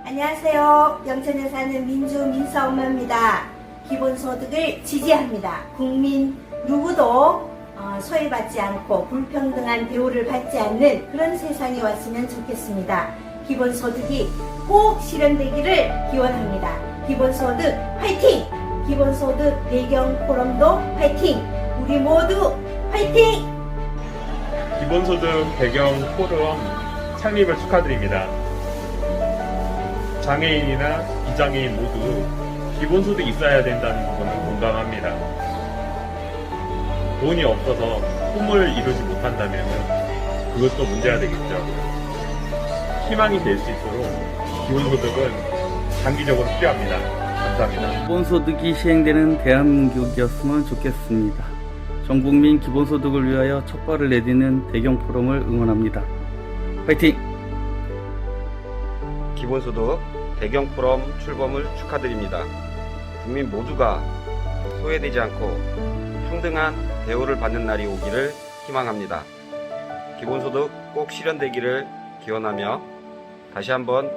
안녕하세요. 영천에 사는 민사 엄마입니다. 기본소득을 지지합니다. 국민 누구도 소외받지 않고 불평등한 대우를 받지 않는 그런 세상이 왔으면 좋겠습니다. 기본소득이 꼭 실현되기를 기원합니다. 기본소득 화이팅! 기본소득 배경 포럼도 화이팅! 우리 모두 화이팅! 기본소득 배경 포럼 창립을 축하드립니다. 장애인이나 비장애인 모두 기본소득이 있어야 된다는 부분은 공감합니다. 돈이 없어서 꿈을 이루지 못한다면 그것도 문제가 되겠죠. 희망이 될 수 있도록 기본소득은 장기적으로 필요합니다. 감사합니다. 기본소득이 시행되는 대한민국이었으면 좋겠습니다. 전국민 기본소득을 위하여 첫 발을 내딛는 대경포럼을 응원합니다. 화이팅! 기본소득 대경포럼 출범을 축하드립니다. 국민 모두가 소외되지 않고 평등한 대우를 받는 날이 오기를 희망합니다. 기본소득 꼭 실현되기를 기원하며 다시 한번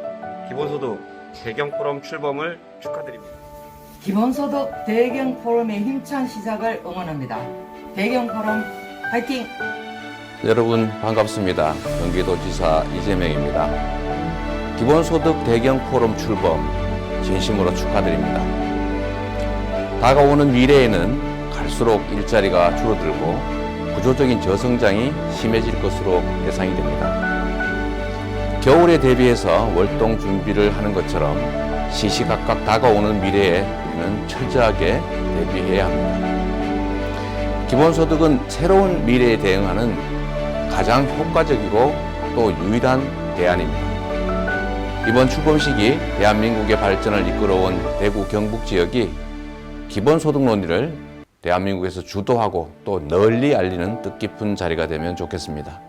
기본소득 대경포럼 출범을 축하드립니다. 기본소득 대경포럼의 힘찬 시작을 응원합니다. 대경포럼 화이팅! 여러분 반갑습니다. 경기도지사 이재명입니다. 기본소득 대경포럼 출범 진심으로 축하드립니다. 다가오는 미래에는 갈수록 일자리가 줄어들고 구조적인 저성장이 심해질 것으로 예상이 됩니다. 겨울에 대비해서 월동 준비를 하는 것처럼 시시각각 다가오는 미래에 우리는 철저하게 대비해야 합니다. 기본소득은 새로운 미래에 대응하는 가장 효과적이고 또 유일한 대안입니다. 이번 출범식이 대한민국의 발전을 이끌어온 대구 경북 지역이 기본소득 논의를 대한민국에서 주도하고 또 널리 알리는 뜻깊은 자리가 되면 좋겠습니다.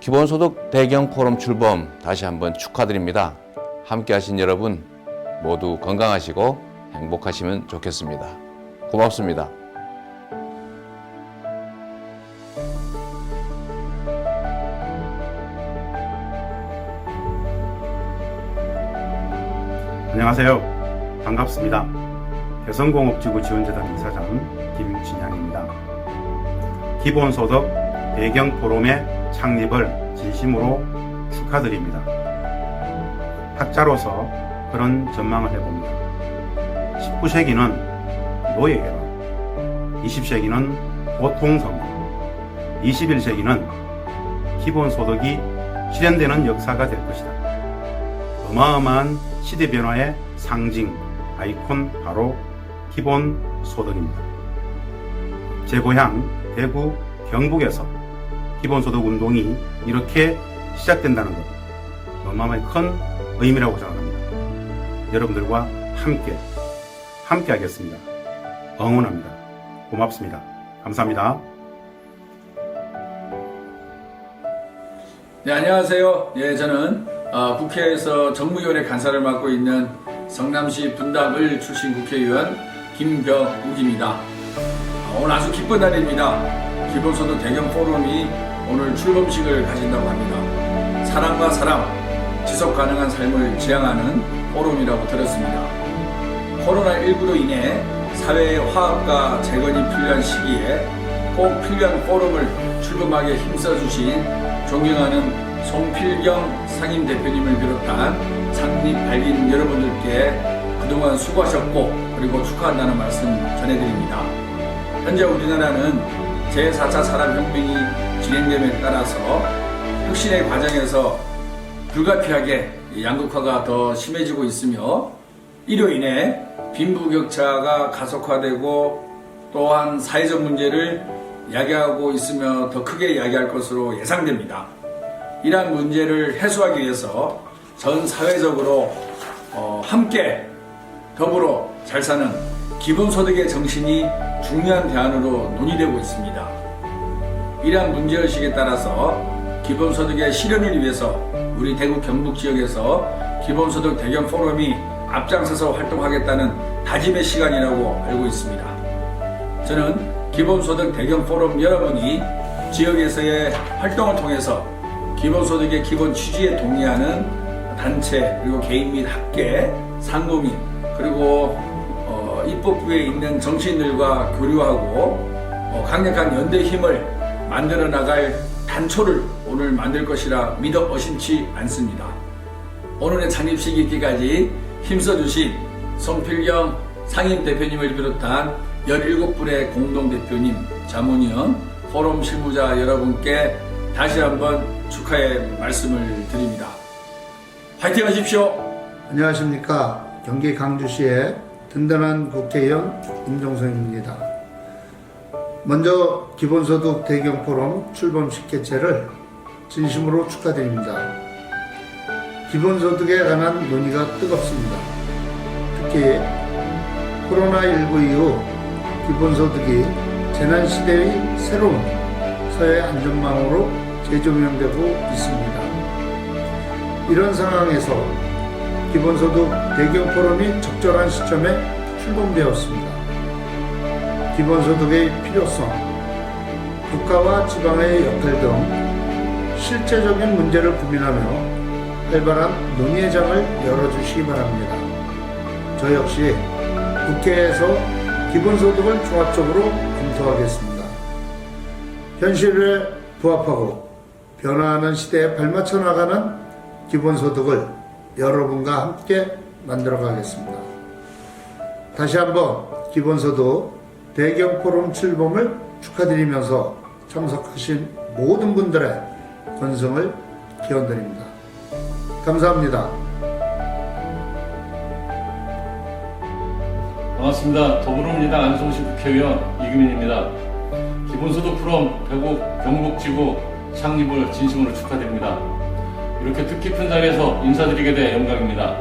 기본소득 대경포럼 출범 다시 한번 축하드립니다. 함께 하신 여러분 모두 건강하시고 행복하시면 좋겠습니다. 고맙습니다. 안녕하세요. 반갑습니다. 개성공업지구 지원재단 이사장 김진양입니다. 기본소득 대경포럼의 창립을 진심으로 축하드립니다. 학자로서 그런 전망을 해봅니다. 19세기는 노예개발, 20세기는 보통성공, 21세기는 기본소득이 실현되는 역사가 될 것이다. 어마어마한 시대 변화의 상징, 아이콘 바로 기본소득입니다. 제 고향 대구 경북에서 기본소득 운동이 이렇게 시작된다는 것 어마어마한 큰 의미라고 생각합니다. 여러분들과 함께 하겠습니다. 응원합니다. 고맙습니다. 감사합니다. 네, 안녕하세요. 저는 국회에서 정무위원회 간사를 맡고 있는 성남시 분당을 출신 국회의원 김병욱입니다. 오늘 아주 기쁜 날입니다. 기본소득 대경포럼이 오늘 출범식을 가진다고 합니다. 사람과 사람, 지속가능한 삶을 지향하는 포럼이라고 들었습니다. 코로나19로 인해 사회의 화합과 재건이 필요한 시기에 꼭 필요한 포럼을 출범하게 힘써주신 존경하는 송필경 상임대표님을 비롯한 창립 발기인 여러분들께 그동안 수고하셨고 그리고 축하한다는 말씀 전해드립니다. 현재 우리나라는 제4차 산업혁명이 진행됨에 따라서 혁신의 과정에서 불가피하게 양극화가 더 심해지고 있으며 이로 인해 빈부격차가 가속화되고 또한 사회적 문제를 야기하고 있으며 더 크게 야기할 것으로 예상됩니다. 이러한 문제를 해소하기 위해서 전 사회적으로 함께 더불어 잘 사는 기본소득의 정신이 중요한 대안으로 논의되고 있습니다. 이러한 문제의식에 따라서 기본소득의 실현을 위해서 우리 대구 경북 지역에서 기본소득 대경포럼이 앞장서서 활동하겠다는 다짐의 시간이라고 알고 있습니다. 저는 기본소득 대경포럼 여러분이 지역에서의 활동을 통해서 기본소득의 기본 취지에 동의하는 단체 그리고 개인 및 학계, 상공인 그리고 입법부에 있는 정치인들과 교류하고 강력한 연대 힘을 만들어 나갈 단초를 오늘 만들 것이라 믿어 의심치 않습니다. 오늘의 창립식 있기까지 힘써주신 송필경 상임대표님을 비롯한 17분의 공동대표님, 자문위원, 포럼 실무자 여러분께 다시 한번 축하의 말씀을 드립니다. 화이팅 하십시오. 안녕하십니까. 경기 강주시의 든든한 국회의원 임종성입니다. 먼저 기본소득 대경포럼 출범식 개최를 진심으로 축하드립니다. 기본소득에 관한 논의가 뜨겁습니다. 특히 코로나19 이후 기본소득이 재난시대의 새로운 사회 안전망으로 재조명되고 있습니다. 이런 상황에서 기본소득 대경포럼이 적절한 시점에 출범되었습니다. 기본소득의 필요성, 국가와 지방의 역할 등 실제적인 문제를 고민하며 활발한 논의의 장을 열어주시기 바랍니다. 저 역시 국회에서 기본소득을 종합적으로 검토하겠습니다. 현실에 부합하고 변화하는 시대에 발맞춰 나가는 기본소득을 여러분과 함께 만들어가겠습니다. 다시 한번 기본소득 대경포럼 출범을 축하드리면서 참석하신 모든 분들의 건승을 기원드립니다. 감사합니다. 반갑습니다. 더불어민주당 안성시 국회의원 이규민입니다. 기본소득 포럼 대구 경북지구 창립을 진심으로 축하드립니다. 이렇게 뜻깊은 자리에서 인사드리게 돼 영광입니다.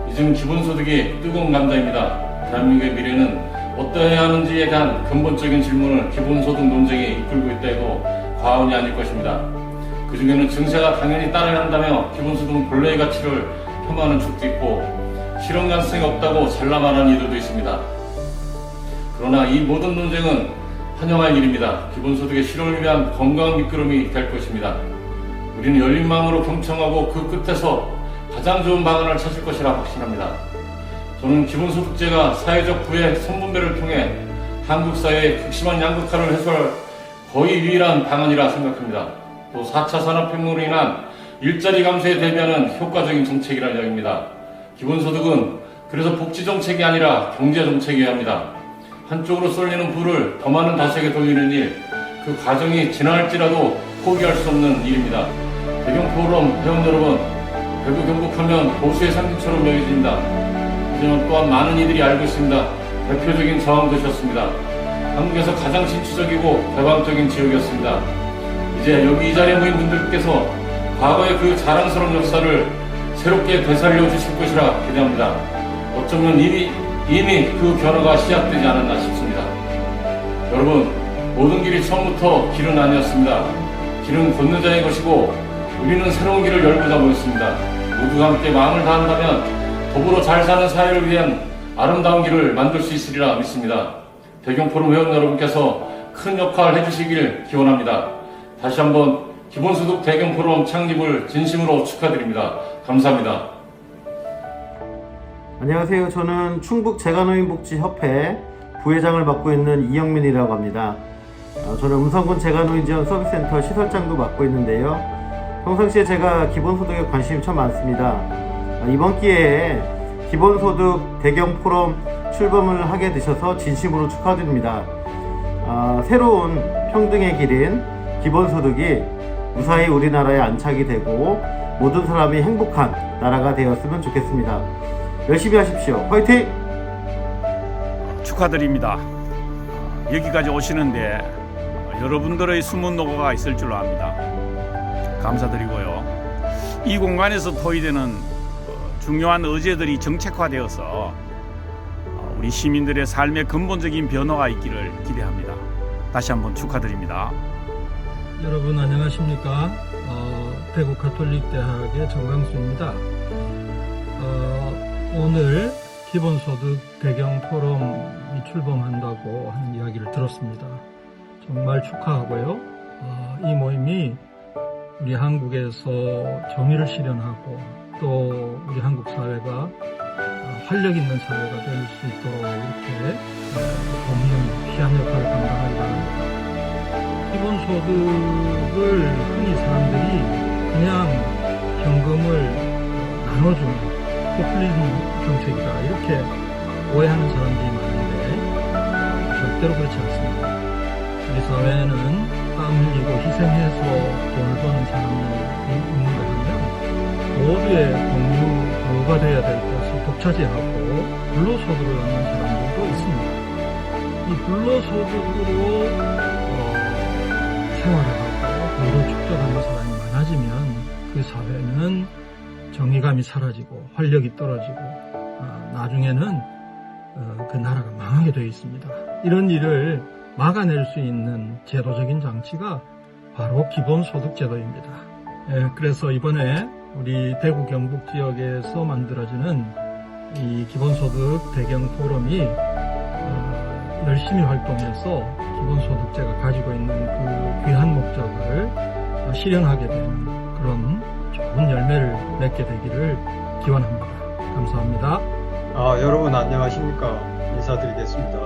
요즘 기본소득이 뜨거운 감자입니다. 대한민국의 미래는 어떠해야 하는지에 대한 근본적인 질문을 기본소득 논쟁에 이끌고 있다 해도 과언이 아닐 것입니다. 그 중에는 증세가 당연히 따라야 한다며 기본소득 본래의 가치를 폄하하는 축도 있고 실현 가능성이 없다고 잘라 말하는 이들도 있습니다. 그러나 이 모든 논쟁은 환영할 일입니다. 기본소득의 실현을 위한 건강한 미끄럼이 될 것입니다. 우리는 열린 마음으로 경청하고 그 끝에서 가장 좋은 방안을 찾을 것이라 확신합니다. 저는 기본소득제가 사회적 부의 선분배를 통해 한국 사회의 극심한 양극화를 해소할 거의 유일한 방안이라 생각합니다. 또 4차 산업혁명으로 인한 일자리 감소에 대비하는 효과적인 정책이라 여깁니다. 기본소득은 그래서 복지정책이 아니라 경제정책이어야 합니다. 한쪽으로 쏠리는 부를 더 많은 다수에게 돌리는 일, 그 과정이 지나갈지라도 포기할 수 없는 일입니다. 대경포럼 회원 여러분, 대구 경북하면 보수의 상징처럼 여겨집니다. 하지만 또한 많은 이들이 알고 있습니다. 대표적인 저항도시였습니다. 한국에서 가장 진취적이고 개방적인 지역이었습니다. 이제 여기 이 자리에 모인 분들께서 과거의 그 자랑스러운 역사를 새롭게 되살려 주실 것이라 기대합니다. 어쩌면 이미 그 변화가 시작되지 않았나 싶습니다. 여러분, 모든 길이 처음부터 길은 아니었습니다. 길은 걷는 자의 것이고 우리는 새로운 길을 열고자 모였습니다. 모두가 함께 마음을 다한다면 더불어 잘 사는 사회를 위한 아름다운 길을 만들 수 있으리라 믿습니다. 대경포럼 회원 여러분께서 큰 역할을 해주시길 기원합니다. 다시 한번 기본소득 대경포럼 창립을 진심으로 축하드립니다. 감사합니다. 안녕하세요. 저는 충북재가노인복지협회 부회장을 맡고 있는 이영민이라고 합니다. 저는 음성군 재가노인지원 서비스센터 시설장도 맡고 있는데요. 평상시에 제가 기본소득에 관심이 참 많습니다. 이번 기회에 기본소득 대경포럼 출범을 하게 되셔서 진심으로 축하드립니다. 새로운 평등의 길인 기본소득이 무사히 우리나라에 안착이 되고 모든 사람이 행복한 나라가 되었으면 좋겠습니다. 열심히 하십시오. 화이팅! 축하드립니다. 여기까지 오시는데 여러분들의 숨은 노고가 있을 줄로 압니다. 감사드리고요. 이 공간에서 토의되는 중요한 의제들이 정책화되어서 우리 시민들의 삶의 근본적인 변화가 있기를 기대합니다. 다시 한번 축하드립니다. 여러분 안녕하십니까? 대구 가톨릭대학의 정강수입니다. 오늘 기본소득 대경포럼이 출범한다고 하는 이야기를 들었습니다. 정말 축하하고요. 이 모임이 우리 한국에서 정의를 실현하고 또 우리 한국 사회가 활력 있는 사회가 될 수 있도록 이렇게 돕는 귀한 역할을 감당하기 바랍니다. 기본소득을 흔히 사람들이 그냥 현금을 나눠주는 포퓰리즘 정책이다 이렇게 오해하는 사람들이 많은데 절대로 그렇지 않습니다. 우리 사회에는 땀 흘리고 희생해서 돈을 버는 사람이 있는가 하면 모두의 공유가 되어야 될 것을 독차지하고 불로소득을 얻는 사람들도 있습니다. 이 불로소득으로 생활을 하고 돈을 축적하는 사람이 많아지면 그 사회는 정의감이 사라지고 활력이 떨어지고 나중에는 그 나라가 망하게 되어 있습니다. 이런 일을 막아낼 수 있는 제도적인 장치가 바로 기본소득제도입니다. 그래서 이번에 우리 대구 경북 지역에서 만들어지는 이 기본소득 대경 포럼이 열심히 활동해서 기본소득제가 가지고 있는 그 귀한 목적을 실현하게 되는 그런 좋은 열매를 맺게 되기를 기원합니다. 감사합니다. 여러분 안녕하십니까? 인사드리겠습니다.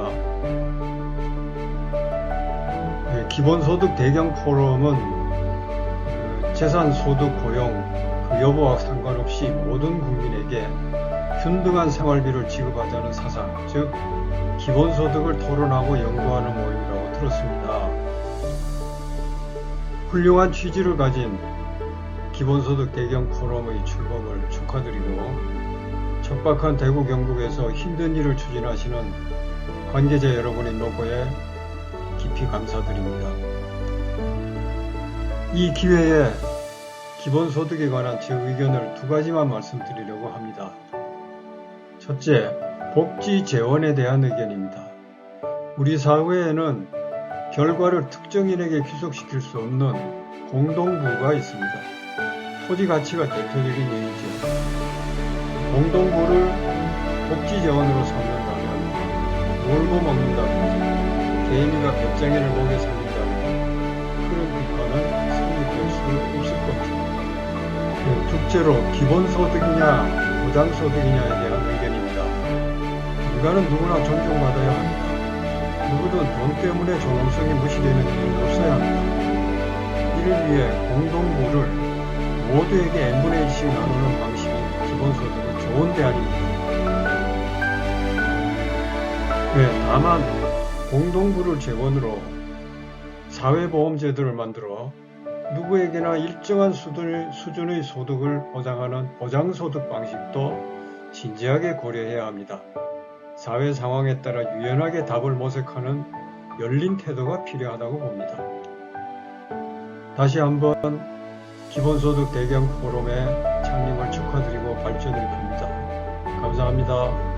기본소득 대경 포럼은 재산, 소득, 고용, 그 여부와 상관없이 모든 국민에게 균등한 생활비를 지급하자는 사상, 즉 기본소득을 토론하고 연구하는 모임이라고 들었습니다. 훌륭한 취지를 가진 기본소득 대경 포럼의 출범을 축하드리고 척박한 대구 경북에서 힘든 일을 추진하시는 관계자 여러분의 노고에 깊이 감사드립니다. 이 기회에 기본소득에 관한 제 의견을 두 가지만 말씀드리려고 합니다. 첫째, 복지 재원에 대한 의견입니다. 우리 사회에는 결과를 특정인에게 귀속시킬 수 없는 공동부가 있습니다. 토지 가치가 대표적인 예이죠. 공동부를 복지 재원으로 삼는다면 놀고 먹는다든지 개인이가 배짱이를 목에 살린다든지 그런 비판은 성립될 수 없을 겁니다. 둘째로 기본소득이냐 보장소득이냐에 대한 의견입니다. 인간은 누구나 존중받아야 합니다. 누구든 돈 때문에 존엄성이 무시되는 일은 없어야 합니다. 이를 위해 공동부를 모두에게 n분의 1씩 나누는 방식인 기본소득은 좋은 대안입니다. 다만 공동부를 재원으로 사회보험제도를 만들어 누구에게나 일정한 수준의 소득을 보장하는 보장소득 방식도 진지하게 고려해야 합니다. 사회 상황에 따라 유연하게 답을 모색하는 열린 태도가 필요하다고 봅니다. 다시 한번 기본소득 대경 포럼의 창립을 축하드리고 발전을 빕니다. 감사합니다.